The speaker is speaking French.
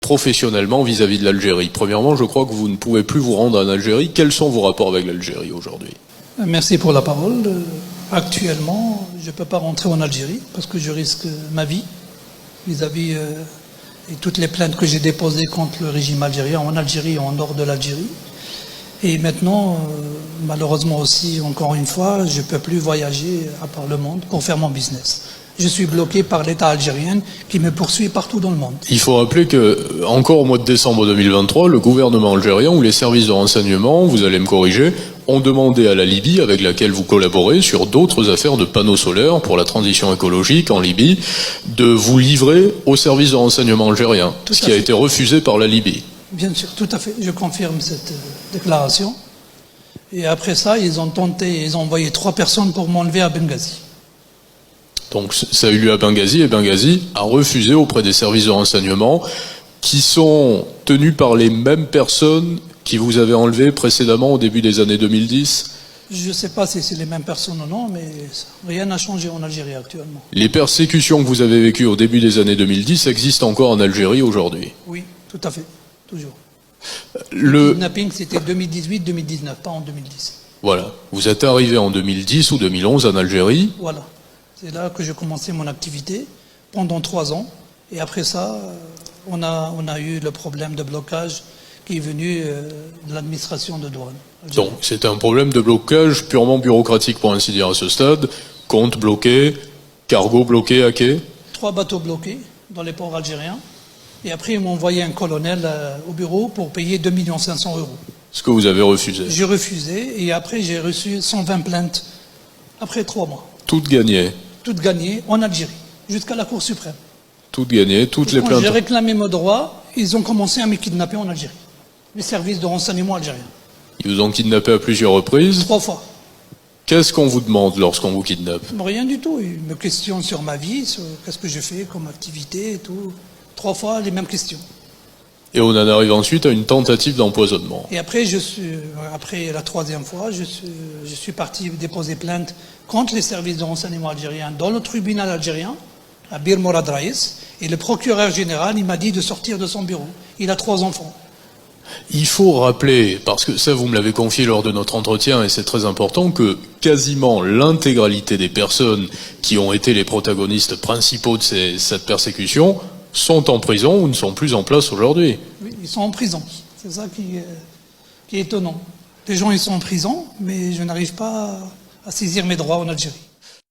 professionnellement vis-à-vis de l'Algérie. Premièrement, je crois que vous ne pouvez plus vous rendre en Algérie. Quels sont vos rapports avec l'Algérie aujourd'hui? Merci pour la parole. Actuellement, je ne peux pas rentrer en Algérie parce que je risque ma vie vis-à-vis et toutes les plaintes que j'ai déposées contre le régime algérien en Algérie et en dehors de l'Algérie. Et maintenant, malheureusement aussi, encore une fois, je ne peux plus voyager à part le monde pour faire mon business. Je suis bloqué par l'État algérien qui me poursuit partout dans le monde. Il faut rappeler que, encore au mois de décembre 2023, le gouvernement algérien ou les services de renseignement, vous allez me corriger, ont demandé à la Libye, avec laquelle vous collaborez, sur d'autres affaires de panneaux solaires pour la transition écologique en Libye, de vous livrer aux services de renseignement algériens, ce qui a été refusé par la Libye. Bien sûr, tout à fait, je confirme cette déclaration. Et après ça, ils ont envoyé 3 personnes pour m'enlever à Benghazi. Donc ça a eu lieu à Benghazi, et Benghazi a refusé auprès des services de renseignement qui sont tenus par les mêmes personnes qui vous avaient enlevé précédemment au début des années 2010. Je ne sais pas si c'est les mêmes personnes ou non, mais rien n'a changé en Algérie actuellement. Les persécutions que vous avez vécues au début des années 2010 existent encore en Algérie aujourd'hui? Oui, tout à fait, toujours. Le kidnapping, c'était 2018-2019, pas en 2010. Voilà, vous êtes arrivé en 2010 ou 2011 en Algérie. Voilà. C'est là que j'ai commencé mon activité pendant 3 ans. Et après ça, on a eu le problème de blocage qui est venu de l'administration de douane. Donc c'est un problème de blocage purement bureaucratique pour ainsi dire à ce stade. Compte bloqué, cargo bloqué à quai. 3 bateaux bloqués dans les ports algériens. Et après, ils m'ont envoyé un colonel au bureau pour payer 2 500 000 €. Ce que vous avez refusé. J'ai refusé et après j'ai reçu 120 plaintes après 3 mois. Toutes gagnées. Toutes gagnées en Algérie, jusqu'à la Cour suprême. Toutes gagnées, toutes les plaintes. Quand j'ai réclamé mes droits, ils ont commencé à me kidnapper en Algérie. Les services de renseignement algériens. Ils vous ont kidnappé à plusieurs reprises. 3 fois. Qu'est-ce qu'on vous demande lorsqu'on vous kidnappe? Rien du tout. Ils me questionnent sur ma vie, sur qu'est-ce que j'ai fait comme activité et tout. 3 fois les mêmes questions. Et on en arrive ensuite à une tentative d'empoisonnement. Et après, après la 3e fois, je suis parti déposer plainte contre les services de renseignement algériens dans le tribunal algérien, à Bir Morad Raïs. Et le procureur général, il m'a dit de sortir de son bureau. Il a 3 enfants. Il faut rappeler, parce que ça vous me l'avez confié lors de notre entretien et c'est très important, que quasiment l'intégralité des personnes qui ont été les protagonistes principaux de cette persécution sont en prison ou ne sont plus en place aujourd'hui. Oui, ils sont en prison. C'est ça qui est étonnant. Les gens, ils sont en prison, mais je n'arrive pas à saisir mes droits en Algérie.